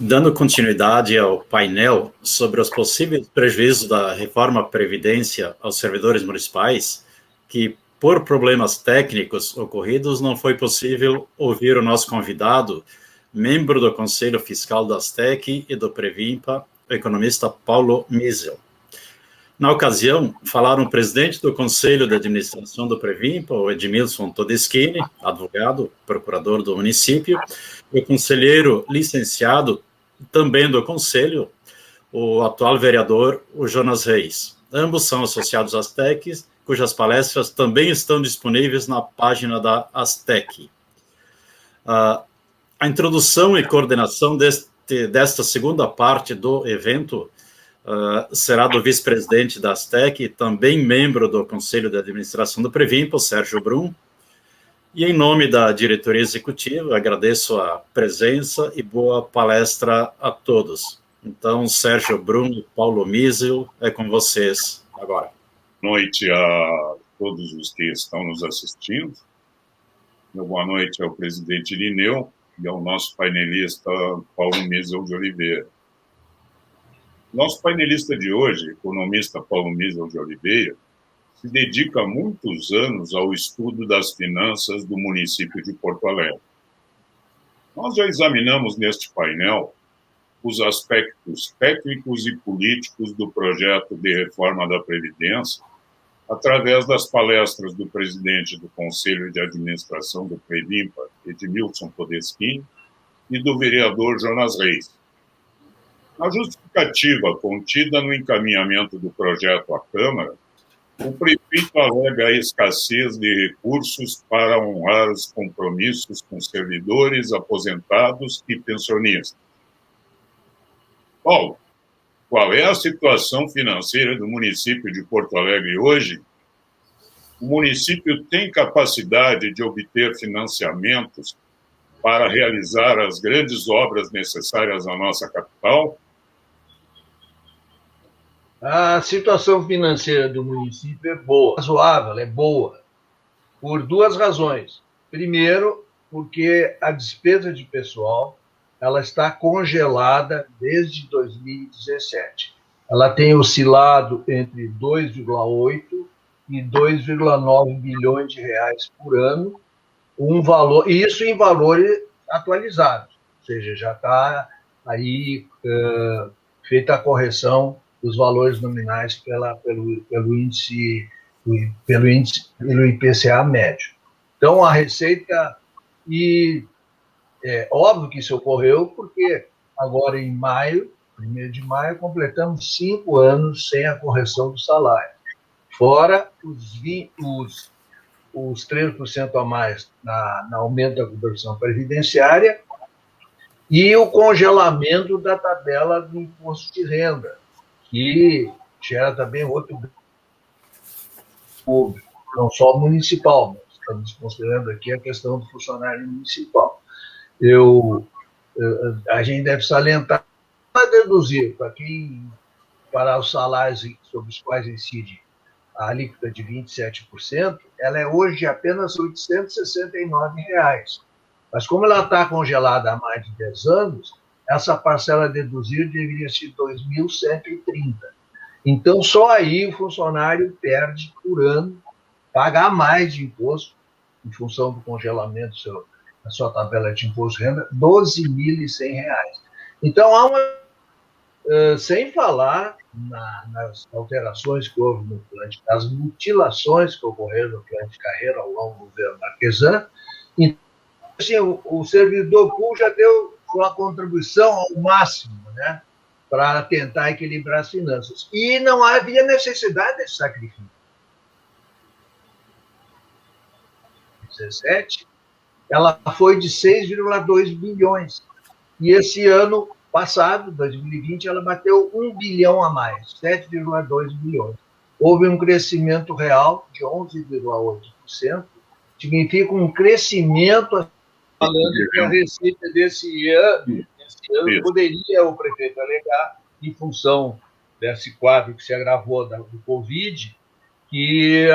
Dando continuidade ao painel sobre os possíveis prejuízos da reforma Previdência aos servidores municipais, que, por problemas técnicos ocorridos, não foi possível ouvir o nosso convidado, membro do Conselho Fiscal da Astec e do Previmpa, o economista Paulo Miesel. Na ocasião, falaram o presidente do Conselho de Administração do Previmpa, o Edmilson Todeschini, advogado, procurador do município, e o conselheiro licenciado, também do Conselho, o atual vereador, o Jonas Reis. Ambos são associados às Astec, cujas palestras também estão disponíveis na página da Astec. A introdução e coordenação desta segunda parte do evento será do vice-presidente da Astec, também membro do Conselho de Administração do Previmpa, Sérgio Brum. E em nome da diretoria executiva, agradeço a presença e boa palestra a todos. Então, Sérgio Brum e Paulo Miesel, é com vocês agora. Boa noite a todos os que estão nos assistindo. Boa noite ao presidente Irineu e ao nosso painelista Paulo Miesel de Oliveira. Nosso painelista de hoje, economista Paulo Miesel de Oliveira, se dedica há muitos anos ao estudo das finanças do município de Porto Alegre. Nós já examinamos neste painel os aspectos técnicos e políticos do projeto de reforma da Previdência, através das palestras do presidente do Conselho de Administração do Previmpa, Edmilson Todeschini, e do vereador Jonas Reis. Na justificativa contida no encaminhamento do projeto à Câmara, o prefeito alega a escassez de recursos para honrar os compromissos com servidores, aposentados e pensionistas. Paulo, qual é a situação financeira do município de Porto Alegre hoje? O município tem capacidade de obter financiamentos para realizar as grandes obras necessárias à nossa capital? A situação financeira do município é boa, razoável, é boa, por duas razões. Primeiro, porque a despesa de pessoal ela está congelada desde 2017. Ela tem oscilado entre 2,8 e 2,9 bilhões de reais por ano, e isso em valores atualizados, ou seja, já está aí feita a correção dos valores nominais pelo IPCA médio. Então, a receita, e é óbvio que isso ocorreu porque agora em maio, 1º de maio, completamos 5 anos sem a correção do salário, fora os 3% a mais na aumento da contribuição previdenciária e o congelamento da tabela do imposto de renda, que gera também outro público, não só municipal, mas estamos considerando aqui a questão do funcionário municipal. A gente deve salientar, para deduzir para os salários sobre os quais incide a alíquota de 27%, ela é hoje apenas R$ 869. Mas como ela está congelada há mais de 10 anos, essa parcela a deduzir deveria ser 2.130. Então, só aí o funcionário perde por ano, pagar mais de imposto, em função do congelamento da sua tabela de imposto de renda, R$ 12.100. Então, sem falar nas alterações que houve no plano de carreira, as mutilações que ocorreram no plano de carreira ao longo do governo Marquesan. Então, assim, o servidor público já deu sua contribuição ao máximo, né, para tentar equilibrar as finanças. E não havia necessidade desse sacrifício. Em 2017, ela foi de 6,2 bilhões. E esse ano passado, 2020, ela bateu 1 bilhão a mais, 7,2 bilhões. Houve um crescimento real de 11,8%, significa um crescimento, falando que a receita desse ano poderia o prefeito alegar, em função desse quadro que se agravou do Covid, que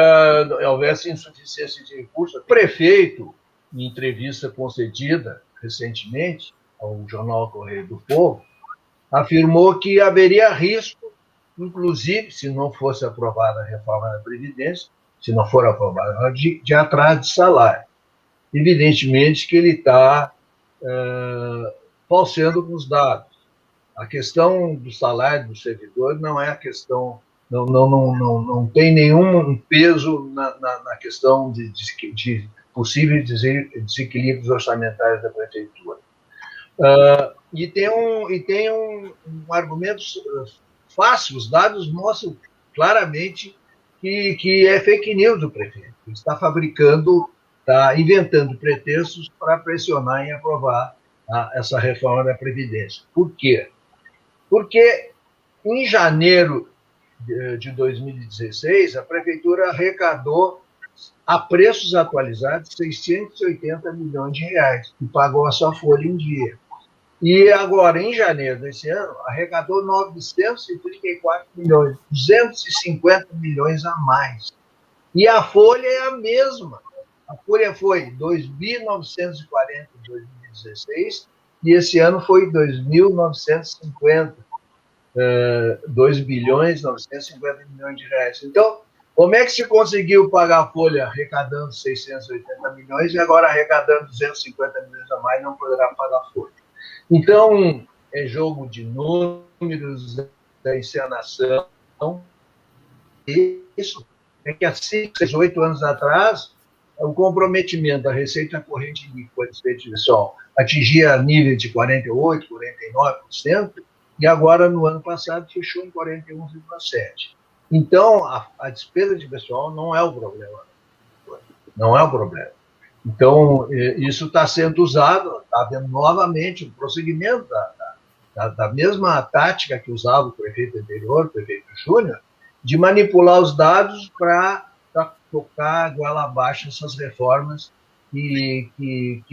houvesse insuficiência de recursos. O prefeito, em entrevista concedida recentemente, ao jornal Correio do Povo, afirmou que haveria risco, inclusive, se não fosse aprovada a reforma da Previdência, se não for aprovada, de atraso de salário. Evidentemente que ele está falseando com os dados. A questão do salário do servidor não é a questão, não tem nenhum peso na questão de possíveis desequilíbrios orçamentários da prefeitura. E tem um argumento fácil, os dados mostram claramente que é fake news do prefeito. Ele está fabricando, está inventando pretextos para pressionar em aprovar essa reforma da Previdência. Por quê? Porque em janeiro de 2016, a prefeitura arrecadou, a preços atualizados, 680 milhões de reais e pagou a sua folha em dia. E agora, em janeiro desse ano, arrecadou 934 milhões, 250 milhões a mais. E a folha é a mesma. A folha foi 2.940 em 2016 e esse ano foi 2.950, 2 bilhões 950 milhões de reais. Então, como é que se conseguiu pagar a folha arrecadando 680 milhões e agora arrecadando 250 milhões a mais não poderá pagar a folha? Então, é jogo de números, da encenação. Isso é que há 5, 6, 8 anos atrás, o comprometimento da receita corrente líquida pessoal atingia nível de 48%, 49%, e agora, no ano passado, fechou em 41,7%. Então, a despesa de pessoal não é o problema. Não é o problema. Então, isso está sendo usado, está vendo novamente o prosseguimento da mesma tática que usava o prefeito anterior, o prefeito Júnior, de manipular os dados para tocar goela abaixo essas reformas que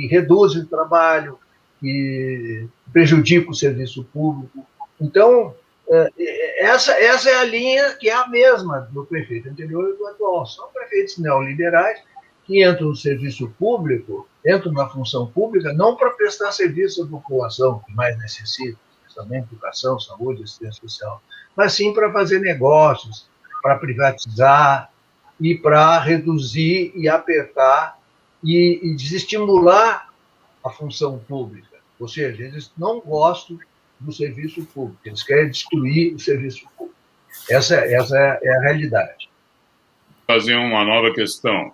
reduzem o trabalho, que prejudicam o serviço público. Então, essa é a linha que é a mesma do prefeito anterior e do atual. São prefeitos neoliberais que entram no serviço público, entram na função pública, não para prestar serviço à população que mais necessita, especialmente educação, saúde, assistência social, mas sim para fazer negócios, para privatizar e para reduzir e apertar e desestimular a função pública. Ou seja, eles não gostam do serviço público, eles querem destruir o serviço público. Essa é a realidade. Fazer uma nova questão.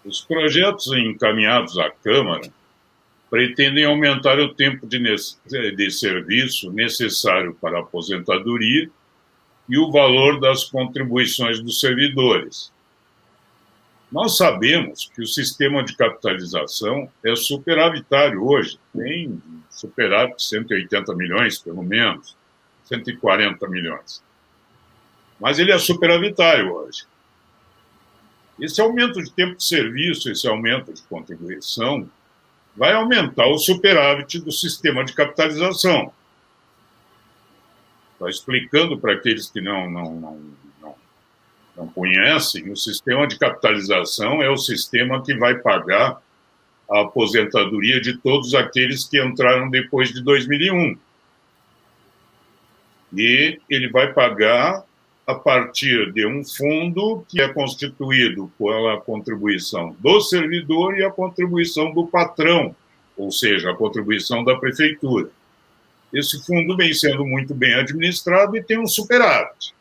Os projetos encaminhados à Câmara pretendem aumentar o tempo de serviço necessário para a aposentadoria e o valor das contribuições dos servidores. Nós sabemos que o sistema de capitalização é superavitário hoje, tem superávit 180 milhões, pelo menos, 140 milhões. Mas ele é superavitário hoje. Esse aumento de tempo de serviço, esse aumento de contribuição, vai aumentar o superávit do sistema de capitalização. Está explicando para aqueles que não conhecem, o sistema de capitalização é o sistema que vai pagar a aposentadoria de todos aqueles que entraram depois de 2001. E ele vai pagar a partir de um fundo que é constituído pela contribuição do servidor e a contribuição do patrão, ou seja, a contribuição da prefeitura. Esse fundo vem sendo muito bem administrado e tem um superávit.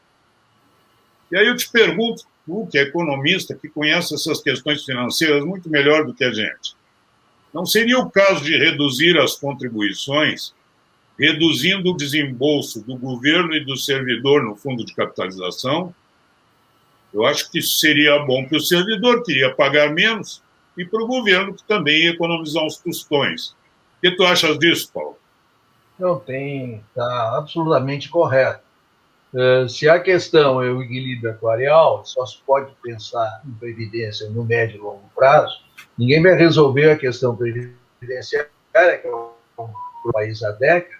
E aí eu te pergunto, tu que é economista, que conhece essas questões financeiras muito melhor do que a gente, não seria o caso de reduzir as contribuições, reduzindo o desembolso do governo e do servidor no fundo de capitalização? Eu acho que isso seria bom para o servidor, que iria pagar menos, e para o governo, que também ia economizar uns tostões. O que tu achas disso, Paulo? Não tem, está absolutamente correto. Se a questão é o equilíbrio atuarial, só se pode pensar em previdência no médio e longo prazo, ninguém vai resolver a questão previdenciária, que é um país há décadas,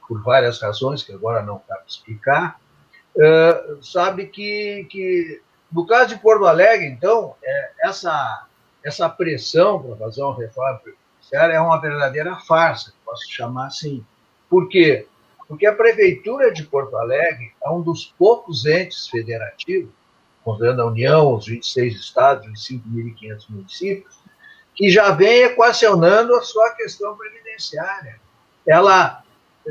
por várias razões que agora não cabe explicar. Sabe que no caso de Porto Alegre, então, essa pressão para fazer uma reforma previdenciária é uma verdadeira farsa. posso chamar assim. Por quê? Porque a Prefeitura de Porto Alegre é um dos poucos entes federativos, considerando a União, os 26 estados, os 5.500 municípios, que já vem equacionando a sua questão previdenciária. Ela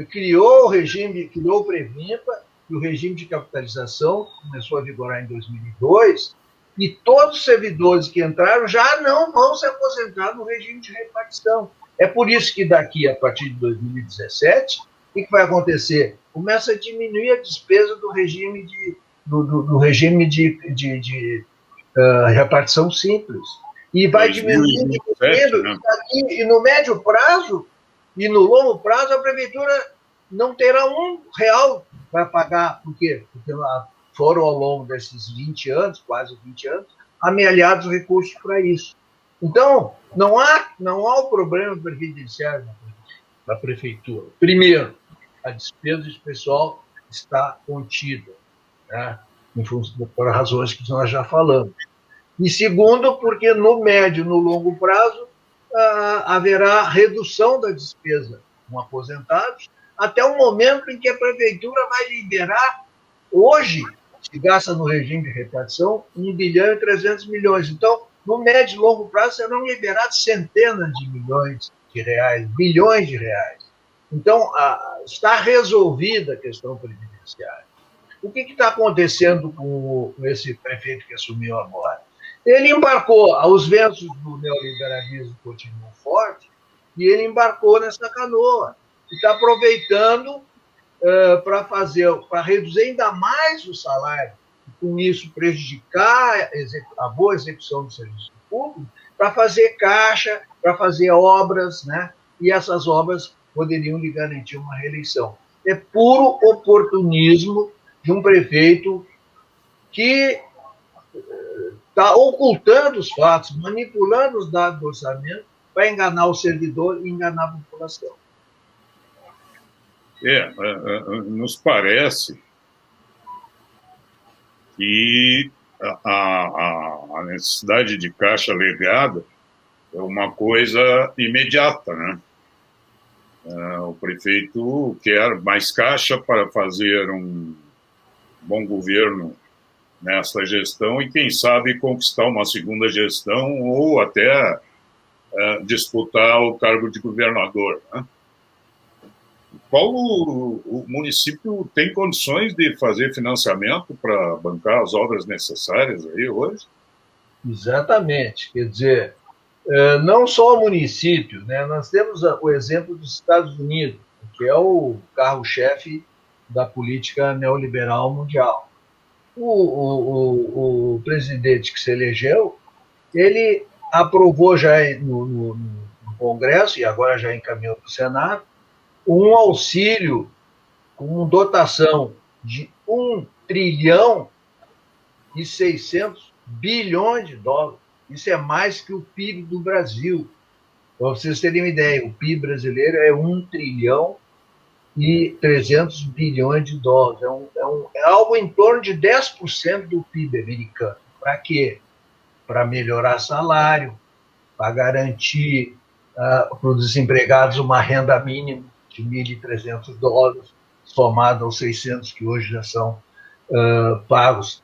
criou o regime, criou o Previmpa, e o regime de capitalização começou a vigorar em 2002, e todos os servidores que entraram já não vão se aposentar no regime de repartição. É por isso que daqui, a partir de 2017, o que vai acontecer? Começa a diminuir a despesa do regime de repartição simples. E vai diminuindo, e no médio prazo e no longo prazo a prefeitura não terá R$1 para pagar. Por quê? Porque foram ao longo desses 20 anos, quase 20 anos, amealhados recursos para isso. Então, não há o problema previdenciário da prefeitura. Primeiro, a despesa de pessoal está contida, né? Por razões que nós já falamos. E segundo, porque no médio e no longo prazo haverá redução da despesa com aposentados, até o momento em que a prefeitura vai liberar. Hoje se gasta no regime de repartição 1.300 bilhões. Então, no médio e longo prazo serão liberados centenas de milhões de reais, bilhões de reais. Então, está resolvida a questão previdenciária. O que está acontecendo com esse prefeito que assumiu agora? Ele embarcou, os ventos do neoliberalismo continuam fortes, e ele embarcou nessa canoa. E está aproveitando para reduzir ainda mais o salário, e com isso prejudicar a boa execução do serviço público, para fazer caixa, para fazer obras, né? E essas obras poderiam lhe garantir uma reeleição. É puro oportunismo de um prefeito que está ocultando os fatos, manipulando os dados do orçamento para enganar o servidor e enganar a população. Nos parece que a necessidade de caixa legada é uma coisa imediata, né? O prefeito quer mais caixa para fazer um bom governo nessa gestão e, quem sabe, conquistar uma segunda gestão ou até disputar o cargo de governador, né? O município tem condições de fazer financiamento para bancar as obras necessárias aí hoje? Exatamente. Quer dizer, não só o município, né? Nós temos o exemplo dos Estados Unidos, que é o carro-chefe da política neoliberal mundial. O presidente que se elegeu, ele aprovou já no Congresso, e agora já encaminhou para o Senado, um auxílio com dotação de US$1,6 trilhão. Isso é mais que o PIB do Brasil. Para vocês terem uma ideia, o PIB brasileiro é US$1,3 trilhão. É algo em torno de 10% do PIB americano. Para quê? Para melhorar salário, para garantir para os desempregados uma renda mínima de $1.300, somado aos 600 que hoje já são pagos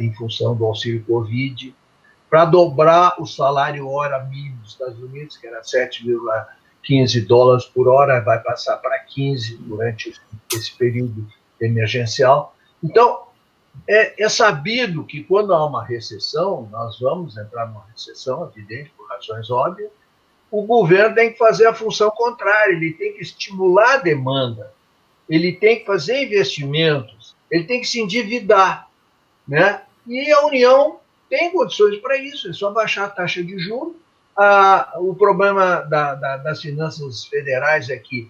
em função do auxílio Covid, para dobrar o salário hora mínimo dos Estados Unidos, que era $7,15 por hora, vai passar para 15 durante esse período emergencial. Então, é sabido que quando há uma recessão, nós vamos entrar numa recessão, evidente, por razões óbvias, o governo tem que fazer a função contrária, ele tem que estimular a demanda, ele tem que fazer investimentos, ele tem que se endividar, né? E a União tem condições para isso, é só baixar a taxa de juros. O problema das finanças federais é que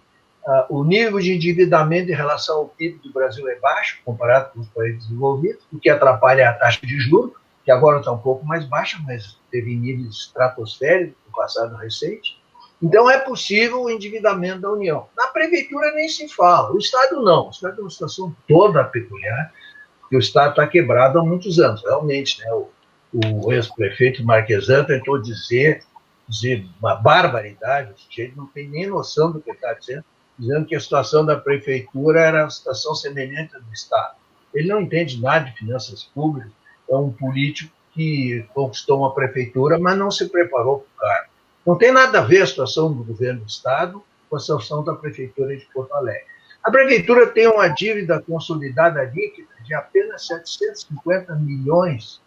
o nível de endividamento em relação ao PIB do Brasil é baixo, comparado com os países desenvolvidos, o que atrapalha a taxa de juros, que agora está um pouco mais baixa, mas teve níveis estratosféricos no passado recente. Então, é possível o endividamento da União. Na prefeitura nem se fala, o Estado não. O Estado é uma situação toda peculiar, porque o Estado está quebrado há muitos anos, realmente, né? O ex-prefeito Marquesan tentou dizer dizer uma barbaridade, o sujeito não tem nem noção do que está dizendo que a situação da prefeitura era uma situação semelhante à do Estado. Ele não entende nada de finanças públicas, é um político que conquistou uma prefeitura, mas não se preparou para o cargo. Não tem nada a ver a situação do governo do Estado com a situação da prefeitura de Porto Alegre. A prefeitura tem uma dívida consolidada líquida de apenas 750 milhões.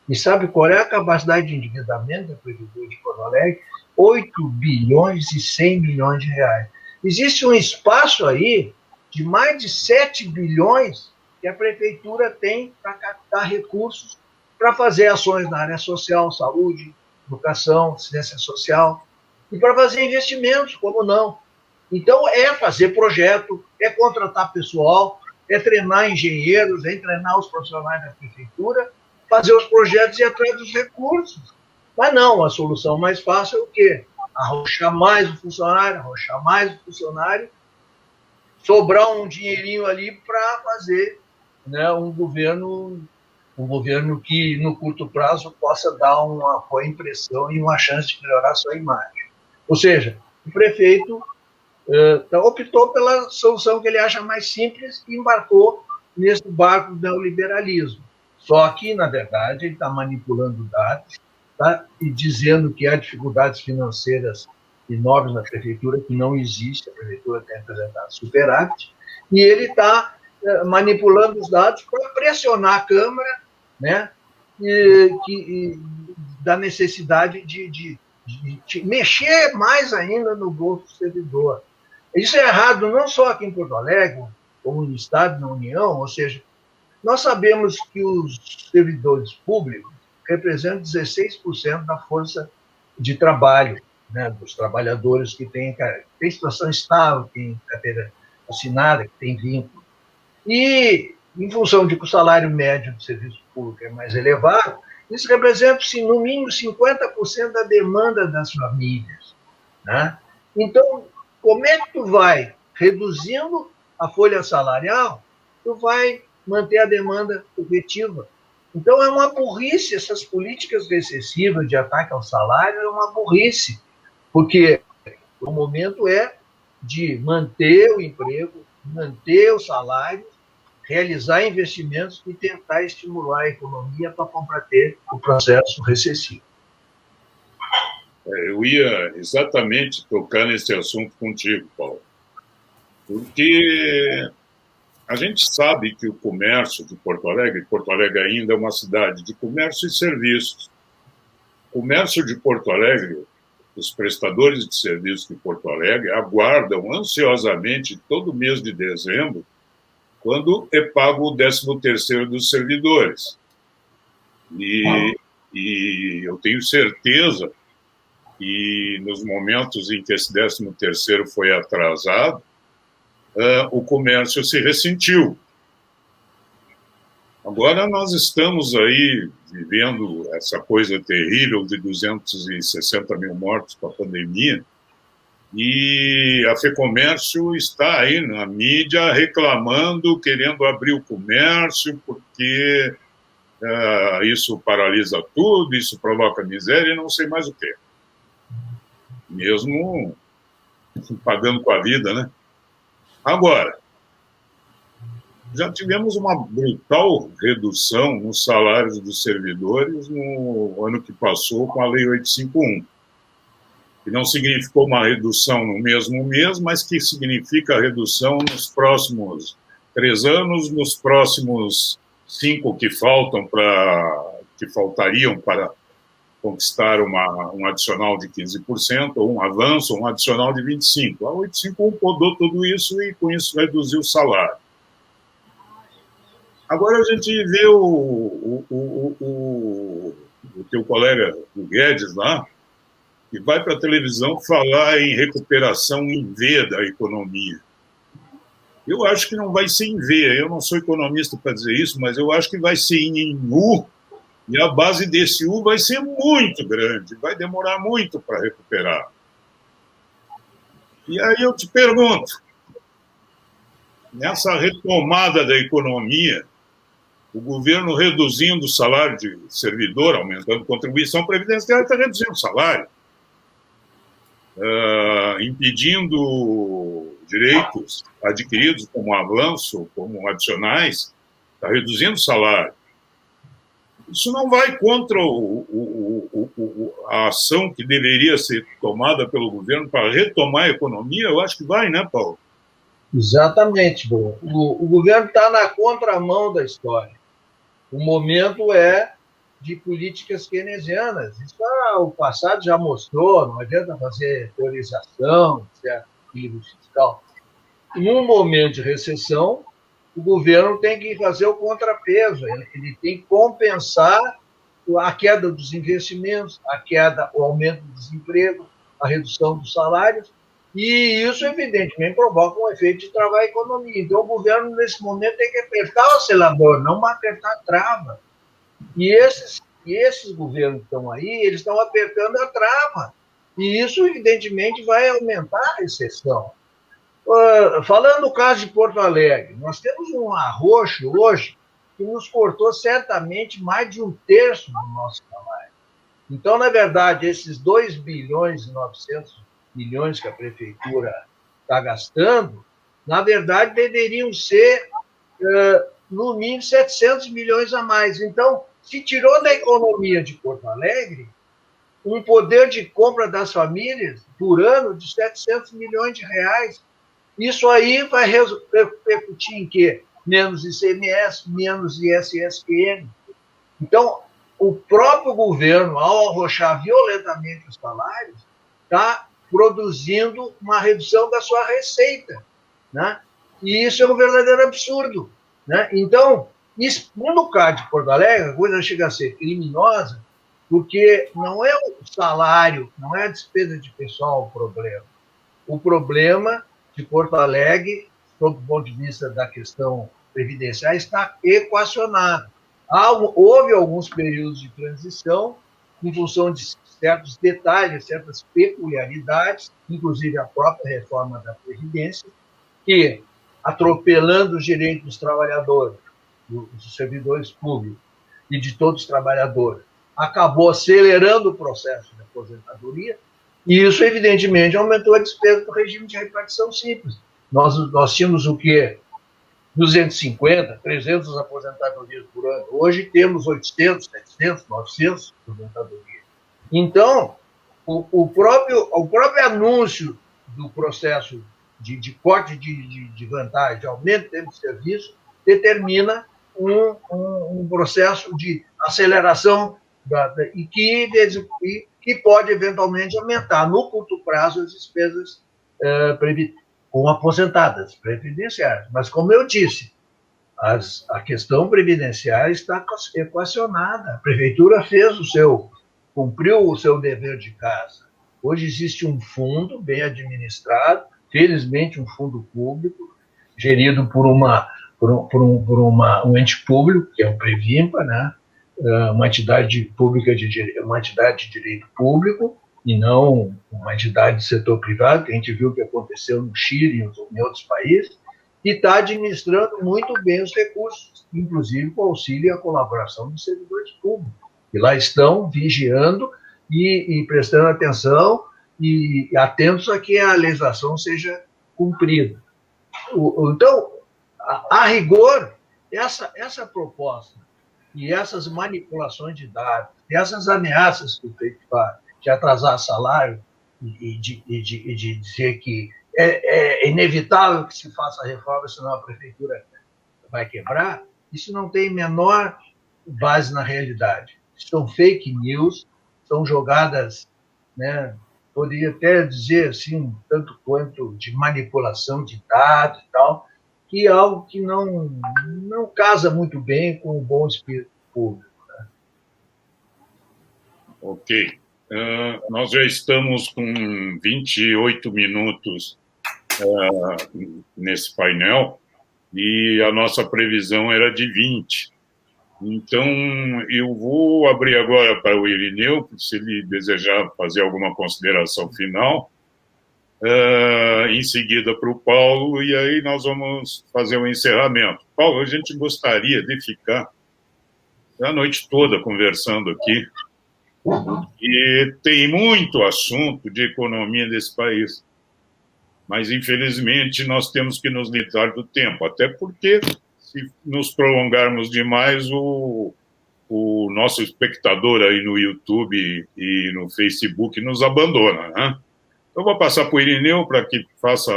E sabe qual é a capacidade de endividamento da prefeitura de Porto Alegre? 8 bilhões e 100 milhões de reais. Existe um espaço aí de mais de 7 bilhões que a prefeitura tem para captar recursos para fazer ações na área social, saúde, educação, assistência social, e para fazer investimentos, como não. Então, é fazer projeto, é contratar pessoal, é treinar engenheiros, é treinar os profissionais da prefeitura, fazer os projetos e ir atrás dos recursos. Mas não, a solução mais fácil é o quê? Arrochar mais o funcionário, sobrar um dinheirinho ali para fazer, né, um governo que, no curto prazo, possa dar uma boa impressão e uma chance de melhorar a sua imagem. Ou seja, o prefeito optou pela solução que ele acha mais simples e embarcou nesse barco do neoliberalismo. Só que, na verdade, ele está manipulando dados, tá? E dizendo que há dificuldades financeiras enormes na prefeitura, que não existe, a prefeitura tem apresentado superávit, e ele está manipulando os dados para pressionar a Câmara, né, da necessidade de mexer mais ainda no bolso do servidor. Isso é errado não só aqui em Porto Alegre, como no Estado, na União, ou seja, nós sabemos que os servidores públicos representam 16% da força de trabalho, né, dos trabalhadores que têm situação estável, têm carteira assinada, que têm vínculo. E, em função de que o salário médio do serviço público é mais elevado, isso representa, no mínimo, 50% da demanda das famílias, né? Então, como é que tu vai, reduzindo a folha salarial, tu vai manter a demanda efetiva? Então, é uma burrice, essas políticas recessivas de ataque ao salário é uma burrice, porque o momento é de manter o emprego, manter o salário, realizar investimentos e tentar estimular a economia para combater o processo recessivo. Eu ia exatamente tocar nesse assunto contigo, Paulo, porque a gente sabe que o comércio de Porto Alegre ainda é uma cidade de comércio e serviços. O comércio de Porto Alegre, os prestadores de serviços de Porto Alegre aguardam ansiosamente todo mês de dezembro, quando é pago o 13º dos servidores. E eu tenho certeza que nos momentos em que esse 13º foi atrasado, o comércio se ressentiu. Agora nós estamos aí vivendo essa coisa terrível de 260 mil mortos com a pandemia, e a FEComércio está aí na mídia reclamando, querendo abrir o comércio, porque isso paralisa tudo, isso provoca miséria e não sei mais o quê. Mesmo pagando com a vida, né? Agora, já tivemos uma brutal redução nos salários dos servidores no ano que passou com a Lei 851. Que não significou uma redução no mesmo mês, mas que significa redução nos próximos 3 anos, nos próximos 5 que faltariam para conquistar um adicional de 15%, ou um avanço, ou um adicional de 25%. A 851 podou tudo isso e, com isso, reduziu o salário. Agora a gente vê o teu colega, o Guedes, lá, que vai para a televisão falar em recuperação em V da economia. Eu acho que não vai ser em V, eu não sou economista para dizer isso, mas eu acho que vai ser em U, e a base desse U vai ser muito grande, vai demorar muito para recuperar. E aí eu te pergunto, nessa retomada da economia, o governo reduzindo o salário de servidor, aumentando contribuição previdenciária, está reduzindo o salário. impedindo direitos adquiridos como avanço, como adicionais, está reduzindo o salário. Isso não vai contra a ação que deveria ser tomada pelo governo para retomar a economia? Eu acho que vai, né, Paulo? Exatamente, Bruno. O governo está na contramão da história. O momento é de políticas keynesianas. Isso o passado já mostrou, não adianta fazer teorização, certo? Equilíbrio fiscal. Em um momento de recessão, o governo tem que fazer o contrapeso, ele tem que compensar a queda dos investimentos, o aumento do desemprego, a redução dos salários, e isso, evidentemente, provoca um efeito de travar a economia. Então, o governo, nesse momento, tem que apertar o acelerador, não apertar a trava. E esses governos que estão aí, eles estão apertando a trava. E isso, evidentemente, vai aumentar a recessão. Falando no caso de Porto Alegre, nós temos um arroxo hoje que nos cortou certamente mais de 1/3 do nosso salário. Então, na verdade, esses 2 bilhões e 900 milhões que a prefeitura está gastando, na verdade, deveriam ser, no mínimo, 700 milhões a mais. Então, se tirou da economia de Porto Alegre um poder de compra das famílias por ano de 700 milhões de reais. Isso aí vai repercutir em quê? Menos ICMS, menos ISSQN. Então, o próprio governo, ao arrochar violentamente os salários, está produzindo uma redução da sua receita, né? E isso é um verdadeiro absurdo, né? Então, isso, no caso de Porto Alegre, a coisa chega a ser criminosa, porque não é o salário, não é a despesa de pessoal o problema. O problema de Porto Alegre, sob o ponto de vista da questão previdenciária, está equacionado. Houve alguns períodos de transição, em função de certos detalhes, certas peculiaridades, inclusive a própria reforma da Previdência, que, atropelando os direitos dos trabalhadores, dos servidores públicos e de todos os trabalhadores, acabou acelerando o processo de aposentadoria, e isso, evidentemente, aumentou a despesa do regime de repartição simples. Nós tínhamos o quê? 250, 300 aposentadorias por ano. Hoje temos 800, 700, 900 aposentadorias. Então, o próprio anúncio do processo de corte de vantagem, de aumento de tempo de serviço, determina um processo de aceleração e que pode, eventualmente, aumentar, no curto prazo, as despesas com aposentadas previdenciárias. Mas, como eu disse, a questão previdenciária está equacionada. A prefeitura cumpriu o seu dever de casa. Hoje existe um fundo bem administrado, felizmente um fundo público, gerido por um ente público, que é o Previmpa, né? Uma entidade pública uma entidade de direito público, e não uma entidade do setor privado, que a gente viu o que aconteceu no Chile e em outros países, e está administrando muito bem os recursos, inclusive com auxílio e a colaboração dos servidores públicos, que lá estão vigiando e prestando atenção e atentos a que a legislação seja cumprida. Então, a rigor, essa proposta e essas manipulações de dados, e essas ameaças que o feito faz, de atrasar salário e de dizer que é inevitável que se faça a reforma, senão a prefeitura vai quebrar, isso não tem menor base na realidade. São fake news, são jogadas, né, poderia até dizer assim, tanto quanto de manipulação de dados e tal, que é algo que não casa muito bem com o bom espírito público. Né? Ok. Nós já estamos com 28 minutos nesse painel e a nossa previsão era de 20. Então, eu vou abrir agora para o Irineu, se ele desejar fazer alguma consideração final, em seguida para o Paulo, e aí nós vamos fazer um encerramento. Paulo, a gente gostaria de ficar a noite toda conversando aqui, E tem muito assunto de economia desse país. Mas, infelizmente, nós temos que nos limitar do tempo, até porque, se nos prolongarmos demais, o nosso espectador aí no YouTube e no Facebook nos abandona, né? Então, vou passar para o Irineu para que faça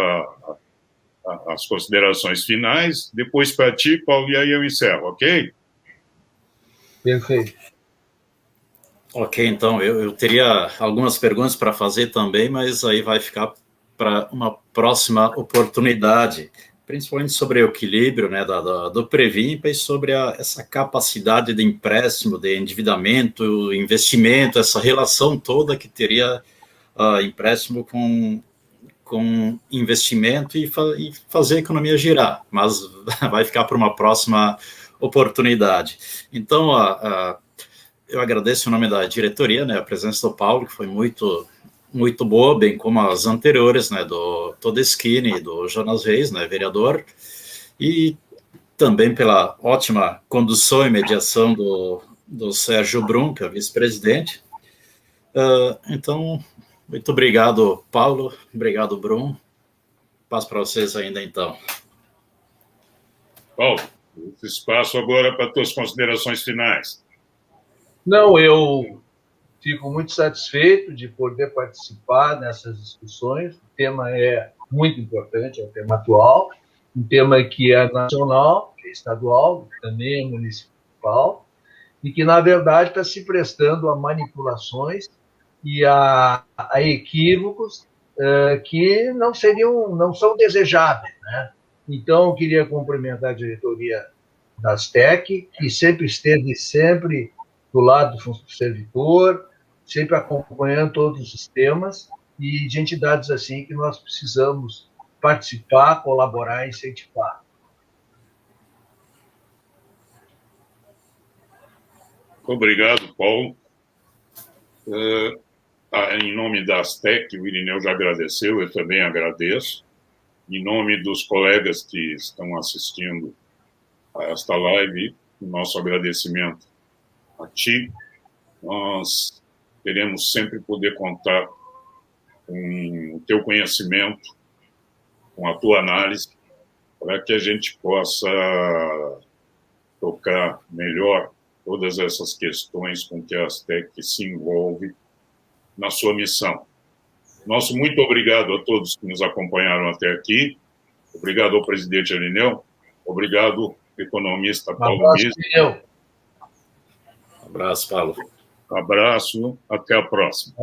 as considerações finais, depois para ti, Paulo, e aí eu encerro, ok? Perfeito. Ok, então, eu teria algumas perguntas para fazer também, mas aí vai ficar para uma próxima oportunidade, principalmente sobre o equilíbrio, né, do Previmpa e sobre essa capacidade de empréstimo, de endividamento, investimento, essa relação toda que teria empréstimo com investimento e fazer a economia girar, mas vai ficar para uma próxima oportunidade. Então, eu agradeço em nome da diretoria, né, a presença do Paulo, que foi muito boa, bem como as anteriores, né, do Todeschini e do Jonas Reis, né, vereador, e também pela ótima condução e mediação do Sérgio Brum, que é vice-presidente. Então, muito obrigado, Paulo, obrigado, Brum. Passo para vocês ainda, então. Paulo, esse espaço agora para tuas considerações finais. Não, eu fico muito satisfeito de poder participar nessas discussões. O tema é muito importante, é um tema atual, um tema que é nacional, que é estadual, que também é municipal, e que, na verdade, está se prestando a manipulações e a equívocos que não são desejáveis, né? Então, eu queria cumprimentar a diretoria das TEC, que sempre esteve do lado do servidor, sempre acompanhando todos os temas, e de entidades assim que nós precisamos participar, colaborar e incentivar. Obrigado, Paulo. Em nome das TEC, o Irineu já agradeceu, eu também agradeço. Em nome dos colegas que estão assistindo a esta live, o nosso agradecimento a ti. Nós queremos sempre poder contar com o teu conhecimento, com a tua análise, para que a gente possa tocar melhor todas essas questões com que a Astec se envolve na sua missão. Nosso muito obrigado a todos que nos acompanharam até aqui. Obrigado ao presidente Irineu. Obrigado, economista Paulo Miz. Abraço, Paulo. Abraço, até a próxima.